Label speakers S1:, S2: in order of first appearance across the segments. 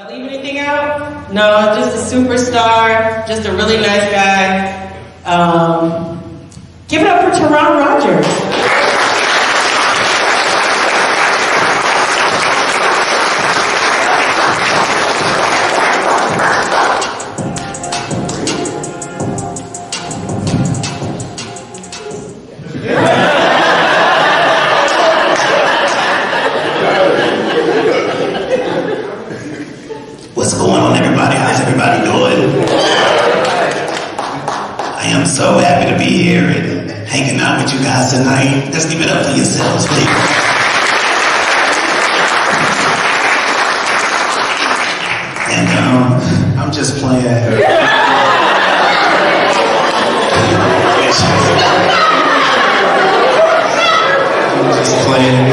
S1: Leave anything out? No, just a superstar, just a really nice guy. Give it up for Toron Rodgers.
S2: What's going on, everybody? How's everybody doing? I am so happy to be here and hanging out with you guys tonight. Let's give it up for yourselves, please. And I'm just playing. I'm just playing.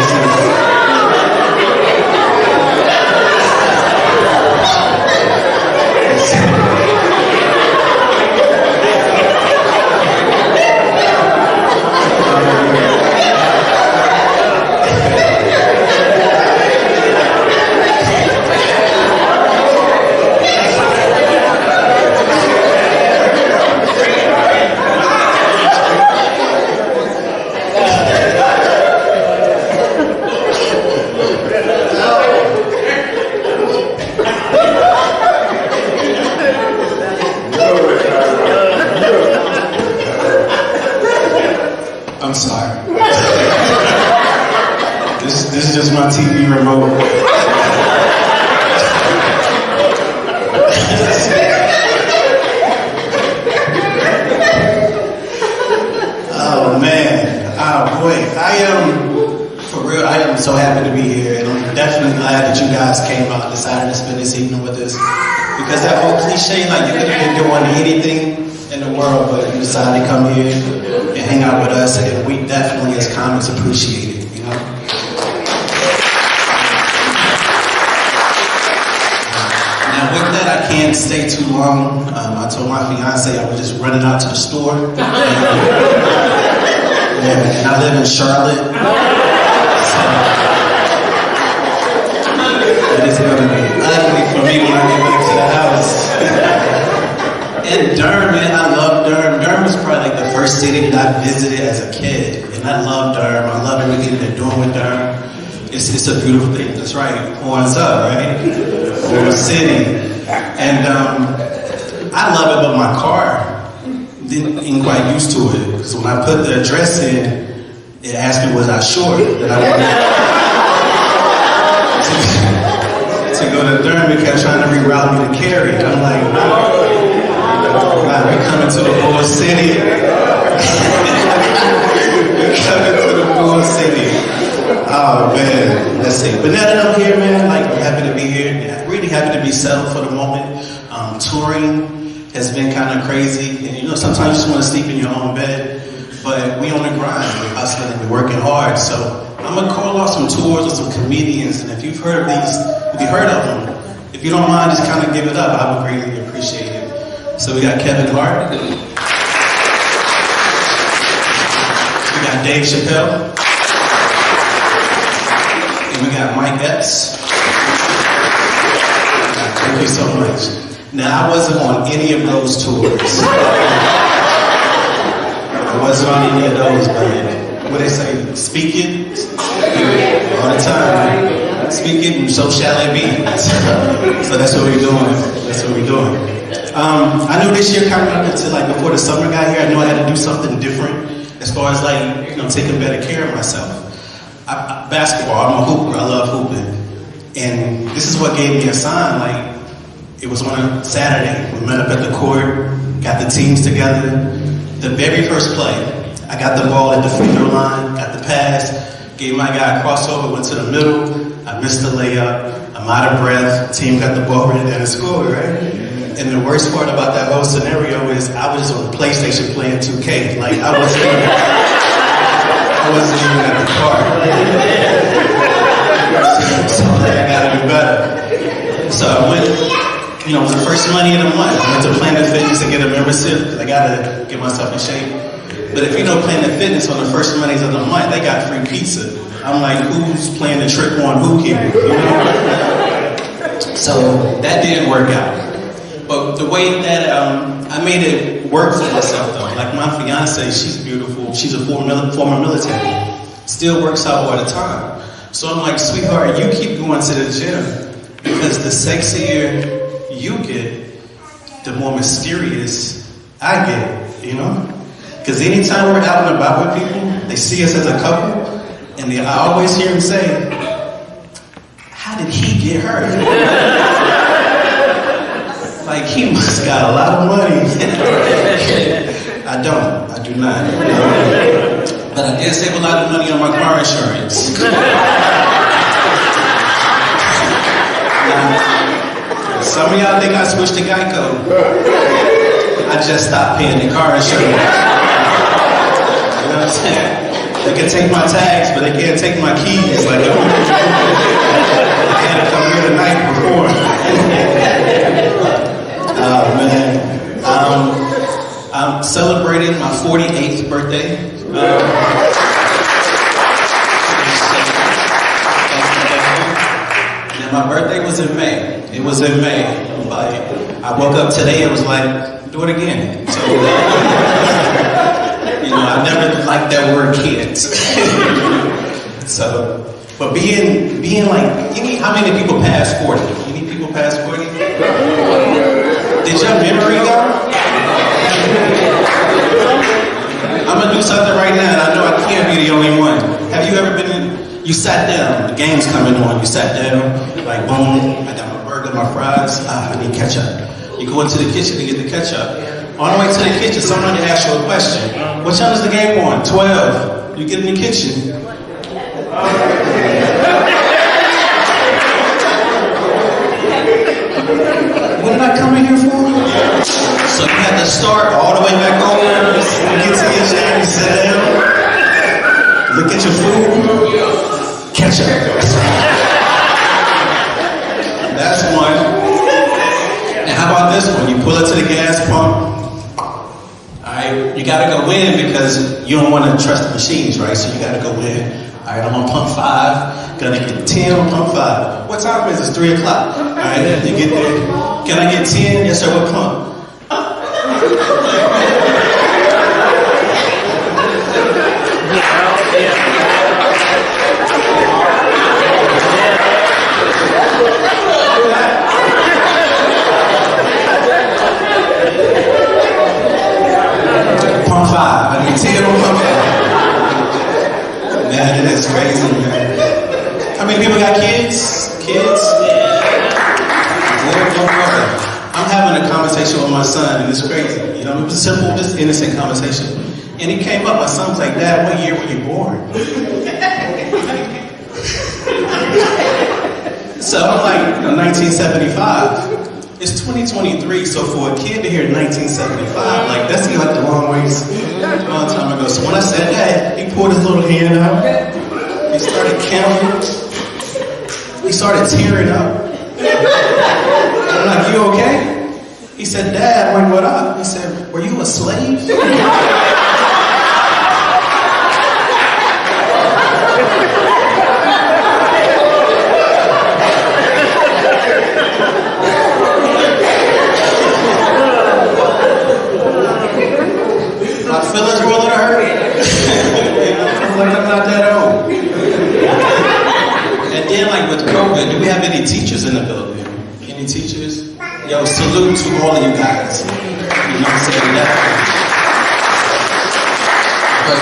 S2: I'm sorry. This is just my TV remote. Oh man, oh boy, for real, I am so happy to be here, and I'm definitely glad that you guys came out and decided to spend this evening with us. Because that whole cliche, like you could have been doing anything in the world, but you decided to come here and hang out with us, and we definitely, as comics, appreciate it, you know? Now, with that, I can't stay too long. I told my fiance I was just running out to the store. And I live in Charlotte. So, it is going to be ugly for me when I get back to the house. And Durham, man, I love Durham. Durham was probably like the first city that I visited as a kid. And I love Durham. I love everything they're doing with Durham. It's a beautiful thing. That's right. Horns up, right? For the city. And I love it, but my car didn't quite used to it. Because when I put the address in, it asked me was I sure that I wanted to go to Durham. It kept trying to reroute me to Cary. And I'm like, no. We're coming to the Bull City. We're coming to the Bull City. Oh man, let's see. But now that I'm here, man, like I'm happy to be here. Yeah, really happy to be settled for the moment. Touring has been kind of crazy, and you know sometimes you just want to sleep in your own bed. But we on the grind, we're hustling and we're working hard. So I'm gonna call off some tours with some comedians, and if you've heard of these, if you heard of them, if you don't mind, just kind of give it up. I would greatly appreciate it. So we got Kevin Hart. We got Dave Chappelle. And we got Mike Epps. Thank you so much. Now, I wasn't on any of those tours. I wasn't on any of those, but what they say, speak it all the time. Speak it and so shall it be. So that's what we're doing. That's what we're doing. I knew this year coming up into like before the summer got here, I knew I had to do something different as far as like, you know, taking better care of myself. Basketball, I'm a hooper, I love hooping. And this is what gave me a sign, like, it was on a Saturday. We met up at the court, got the teams together. The very first play, I got the ball at the free throw line, got the pass, gave my guy a crossover, went to the middle, I missed the layup, I'm out of breath, team got the ball ready and scored, right? And the worst part about that whole scenario is I was just on the PlayStation playing 2K. Like I wasn't even at the park. So I gotta do better. So I went, you know, it was the first money in the month. I went to Planet Fitness to get a membership because I gotta get myself in shape. But if you know Planet Fitness on the first Mondays of the month, they got free pizza. I'm like, who's playing the trick on who here? You know? So that didn't work out. But the way that I made it work for myself though, like my fiance, she's beautiful. She's a former military. Still works out all the time. So I'm like, sweetheart, you keep going to the gym because the sexier you get, the more mysterious I get, you know? Because anytime we're out and about with people, they see us as a couple, and I always hear them say, how did he get her? Like, he must got a lot of money. I do not. But I did save a lot of money on my car insurance. Some of y'all think I switched to Geico. I just stopped paying the car insurance. You know what I'm saying? They can take my tags, but they can't take my keys. Like, I had to come here the night before. Oh, man. I'm celebrating my 48th birthday. And my birthday was in May. It was in May. Like, I woke up today and was like, do it again. So, you know, I never liked that word kids. So, but being like, how many people pass 40? Any people pass 40? Did your memory go? I'm gonna do something right now, and I know I can't be the only one. Have you ever been you sat down, the game's coming on, you sat down, like boom, I got my burger, my fries, I need ketchup. You go into the kitchen to get the ketchup. On the way to the kitchen, somebody asks you a question. What time is the game on? 12. You get in the kitchen. What did I come in here for? So you had to start all the way back over, get to your chair and sit down, look at your food, ketchup. That's one. And how about this one? You pull it to the gas pump. Alright, you gotta go in because you don't want to trust the machines, right? So you gotta go in. Alright, I'm on pump 5. Gonna get 10 on pump 5. What time is it? It's 3 o'clock. Alright, you get there. Can I get 10? Yes, sir. What pump? Pump 5. I need 10 on pump 5. Man, it is crazy, man. How many people got kids? Kids? I'm having a conversation with my son, and it's crazy. You know, it was a simple, just innocent conversation. And he came up, my son was like, Dad, what year were you born? So I'm like, 1975. It's 2023, so for a kid to hear 1975, like, that's like the long ways, a long time ago. So when I said that, he pulled his little hand out, he started counting, he started tearing up. I'm like, you okay? He said, Dad, I'm like, what up? He said, were you a slave? My feelings were a little hurt. I'm like, I'm not that old. And then, like, with COVID, do we have any teachers in the building? Any teachers? Yo, salute to all of you guys. You know what I'm saying? But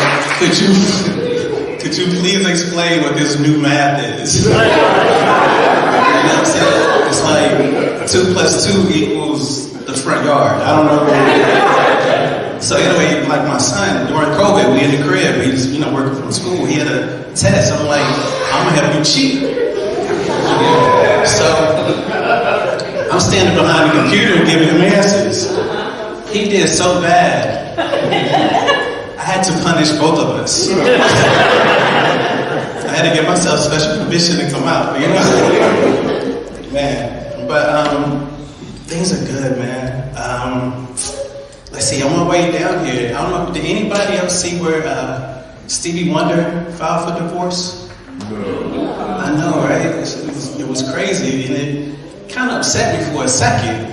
S2: could you please explain what this new math is? You know what I'm saying? It's like 2 plus 2 equals the front yard. I don't know. So anyway, like my son, during COVID, we in the crib, he was, working from school. He had a test. I'm like, I'm gonna help you cheat. So I'm standing behind the computer giving him answers. He did so bad, I had to punish both of us. I had to give myself special permission to come out, man. But things are good, man. Let's see, on my way down here, I don't know, did anybody else see where Stevie Wonder filed for divorce? No. I know, right? It was crazy, and it kind of upset me for a second,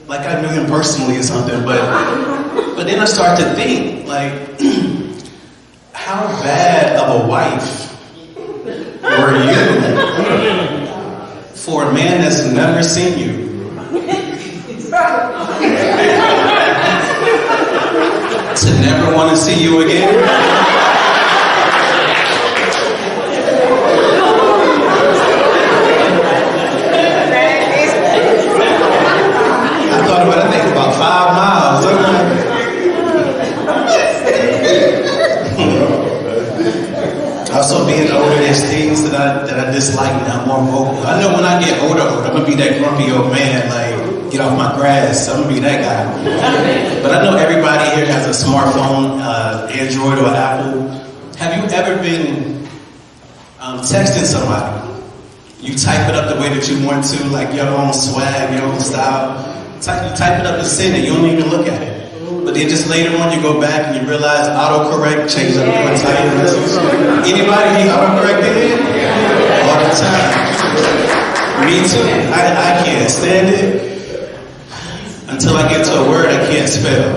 S2: like I knew him personally or something, but then I started to think, like, how bad of a wife were you for a man that's never seen you? To never want to see you again? I think about 5 miles. Also, being older, there's things that I dislike and I'm more vocal. I know when I get older, I'm gonna be that grumpy old man, like, get off my grass. I'm gonna be that guy. But I know everybody here has a smartphone, Android or Apple. Have you ever been texting somebody? You type it up the way that you want to, like your own swag, your own style. You type it up and send it, you don't even look at it. But then just later on you go back and you realize autocorrect changes up your entire message. Anybody need autocorrect in? All the time. Me too. I can't stand it until I get to a word I can't spell.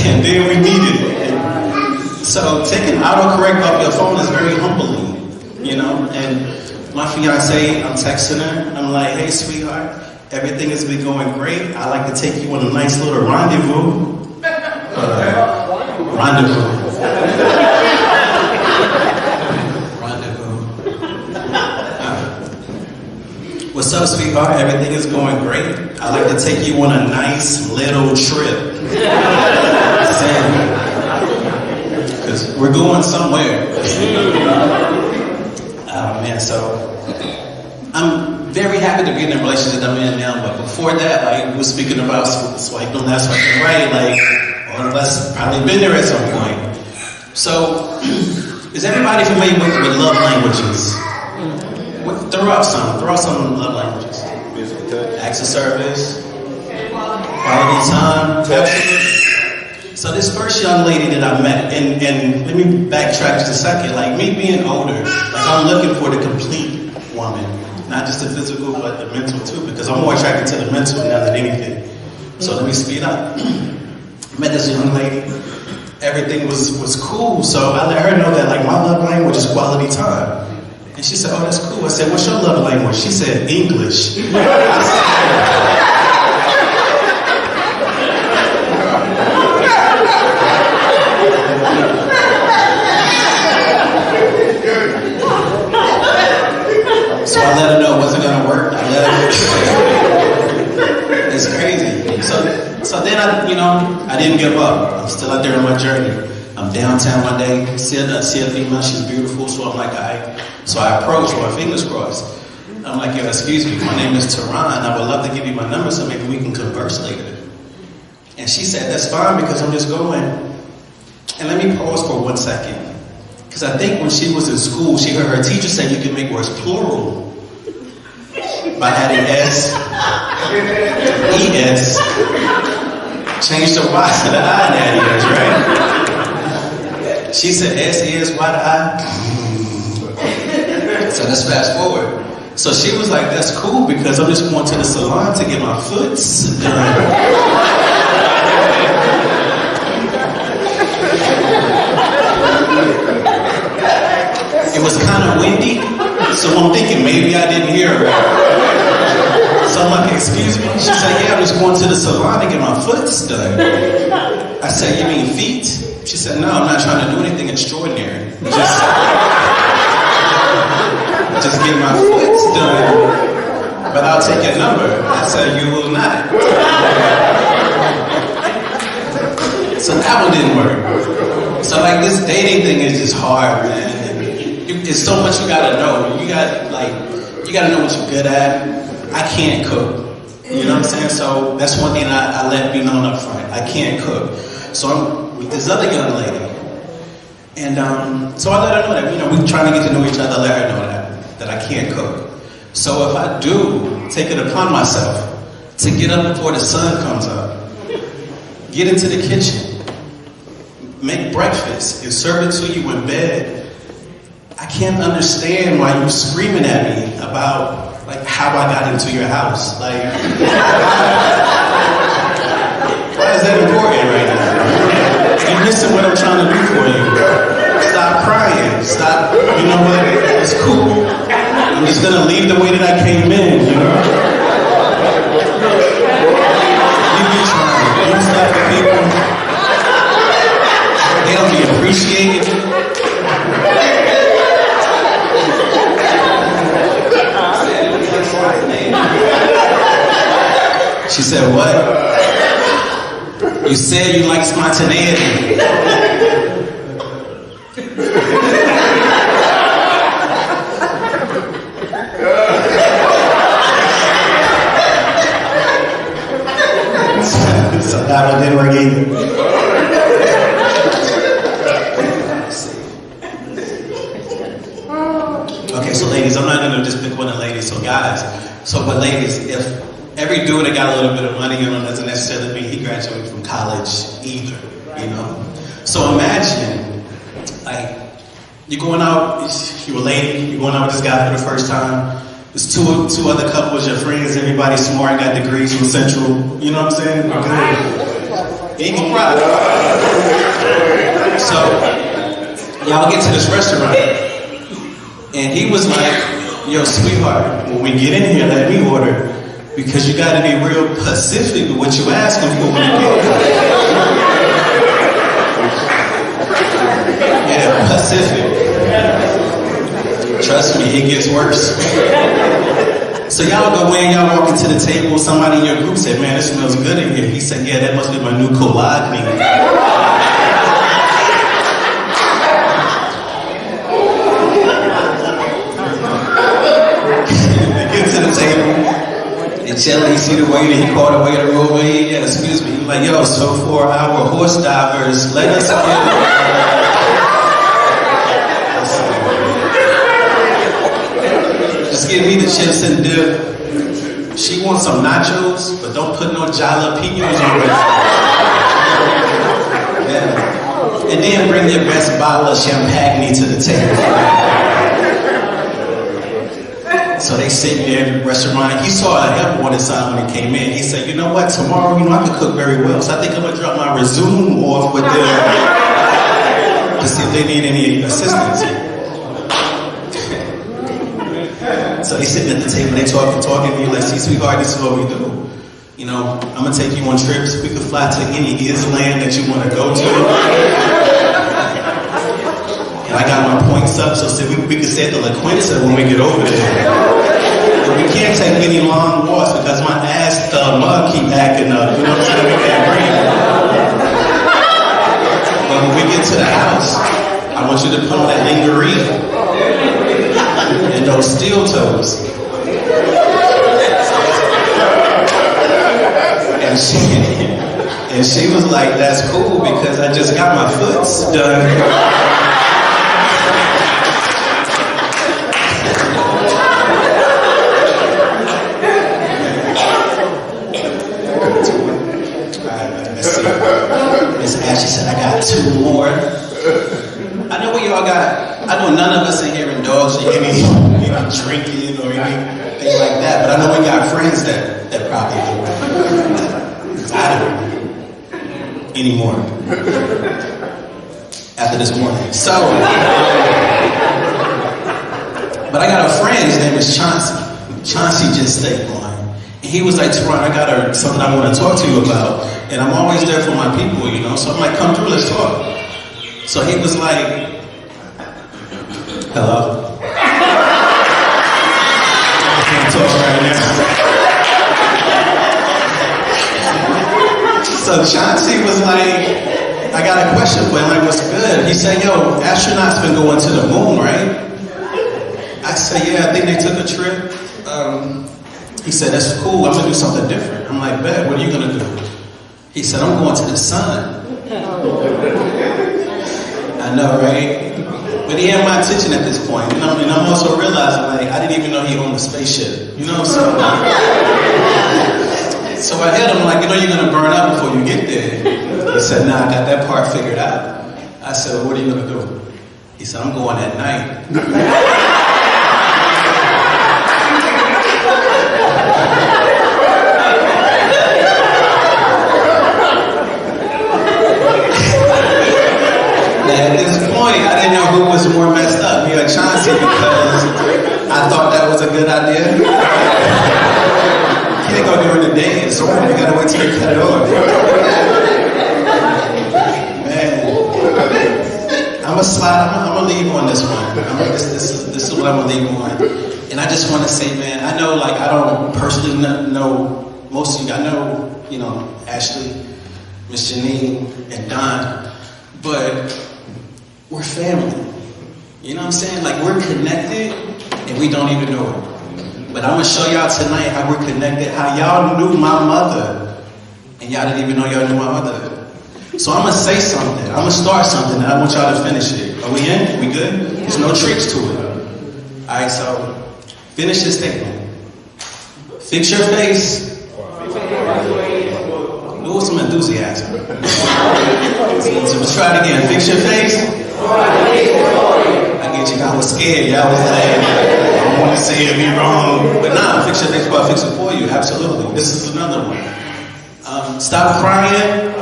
S2: And then we need it. So taking autocorrect off your phone is very humbling, you know? And my fiance, I'm texting her, I'm like, hey sweetheart, everything has been going great. I'd like to take you on a nice little rendezvous. Rendezvous. What's up, sweetheart? Everything is going great. I'd like to take you on a nice little trip. Because we're going somewhere. Oh man, so I'm very happy to be in the relationship that I'm in now, but before that, like, we were speaking about swiping left, swiping right, like, all of us probably been there at some point. So, is everybody familiar with love languages? Throw out some love languages. Acts of service, quality time, So this first young lady that I met, and let me backtrack just a second, like me being older, like I'm looking for the complete woman. Not just the physical, but the mental too, because I'm more attracted to the mental now than anything. So let me speed up. Met this young lady. Everything was cool, so I let her know that like my love language is quality time. And she said, oh, that's cool. I said, what's your love language? She said, English. So I let her know it wasn't gonna work. I let her know. It's crazy. So then I didn't give up. I'm still out there on my journey. I'm downtown one day, see a female, she's beautiful, so I'm like, all right. So I approach her, my fingers crossed. I'm like, yo, excuse me, my name is Toron. I would love to give you my number so maybe we can converse later. And she said, that's fine because I'm just going. And let me pause for 1 second. Because I think when she was in school, she heard her teacher say you can make words plural by adding S, ES, change the Y to the I and add ES, right? She said S, ES, Y to I. So let's fast forward. So she was like, that's cool because I'm just going to the salon to get my foot done. It was kind of windy, so I'm thinking maybe I didn't hear her. So I'm like, excuse me? She said, yeah, I'm just going to the salon to get my foot done. I said, you mean feet? She said, no, I'm not trying to do anything extraordinary. Just get my foot done, but I'll take your number. I said, you will not. So that one didn't work. So like this dating thing is just hard, man. It's so much you gotta know. You gotta know what you're good at. I can't cook. You know what I'm saying? So that's one thing I let be known up front. I can't cook. So I'm with this other young lady. And so I let her know that, we're trying to get to know each other, let her know that I can't cook. So if I do take it upon myself to get up before the sun comes up, get into the kitchen, make breakfast, and serve it to you in bed, I can't understand why you're screaming at me about like how I got into your house. Like, why is that important right now? You're missing what I'm trying to do for you. Stop crying. Stop, you know what? It's cool. I'm just gonna leave the way that I came in, you know? You be trying to do stuff to people. They don't be appreciating it. She said, what? You said you like spontaneity. So that one didn't work either. Okay, so ladies, I'm not gonna just pick one of the ladies, so guys. But ladies, if every dude that got a little bit of money on him doesn't necessarily mean he graduated from college either, you know? So imagine, like, you're going out, you're a lady, you're going out with this guy for the first time. There's two other couples, your friends, everybody smart, got degrees from Central, you know what I'm saying? Okay. You ain't gonna cry. So, y'all get to this restaurant, and he was like, yo, sweetheart, when we get in here, let me order, because you gotta be real specific with what you asking for when you get here. Yeah, Pacific. Trust me, it gets worse. So y'all go in, y'all walk into the table, somebody in your group said, man, this smells good in here. He said, yeah, that must be my new collage. Get to the table, and chilling, you see the waiter, he called the waiter over, yeah, excuse me. He's like, yo, so for our horse divers, let us get just give me the chips and dip. She wants some nachos, but don't put no jalapenos on it. Yeah. And then bring your best bottle of champagne to the table. So they sitting there in the restaurant, and he saw a help on his side when he came in. He said, you know what, tomorrow, I can cook very well, so I think I'm gonna drop my resume off with them to see if they need any assistance. So they sitting at the table, they talking, and you're like, see, sweetheart, this is what we do. You know, I'm gonna take you on trips. We could fly to any island that you wanna go to. And I got my points up, so we could say the La Quinta when we get over there. But we can't take any long walks because my ass mug keep acting up. You know what I'm saying? We can't breathe. But when we get to the house, I want you to put on that lingerie and those steel toes. And she was like, that's cool because I just got my foots done. Miss Ashley said, I got two more. I know we all got, I know none of us in here indulge in any drinking or anything like that, but I know we got friends that probably do. I don't anymore. After this morning. So, but I got a friend, his name is Chauncey. Chauncey just stayed on. And he was like, Toron, I got something I want to talk to you about. And I'm always there for my people, you know, so I'm like, come through, let's talk. So he was like, hello? I can't talk right now. So Chauncey was like, I got a question for him, like, what's good? He said, yo, astronauts been going to the moon, right? I said, yeah, I think they took a trip. He said, that's cool, I'm gonna do something different. I'm like, bet, what are you gonna do? He said, I'm going to the sun. I know, right? But he had my attention at this point. You know, and I'm also realizing, like, I didn't even know he owned a spaceship. You know, so I hit him like, you know, you're gonna burn up before you get there. He said, nah, I got that part figured out. I said, well, what are you gonna do? He said, I'm going at night. at this point, I didn't know who was more messed up, me or Chauncey, because I thought that was a good idea. You can't go during the day and so you gotta wait till you cut it off. Man, I'm gonna leave on this one. This is what I'm gonna leave on. And I just want to say, man, I know, like, I don't personally know most of you. I know, Ashley, Miss Janine, and Don, but we're family. You know what I'm saying? Like, we're connected, and we don't even know it. But I'm gonna show y'all tonight how we're connected, how y'all knew my mother, and y'all didn't even know y'all knew my mother. So I'm gonna say something. I'm gonna start something, and I want y'all to finish it. Are we in? We good? There's no tricks to it. All right, so finish your statement. Fix your face. Do with some enthusiasm. So try it again. Fix your face. I get you. I was scared. Y'all was like, I don't want to say it, be wrong. But nah, fix your face, but I'll fix it for you. Absolutely. This is another one. Stop crying.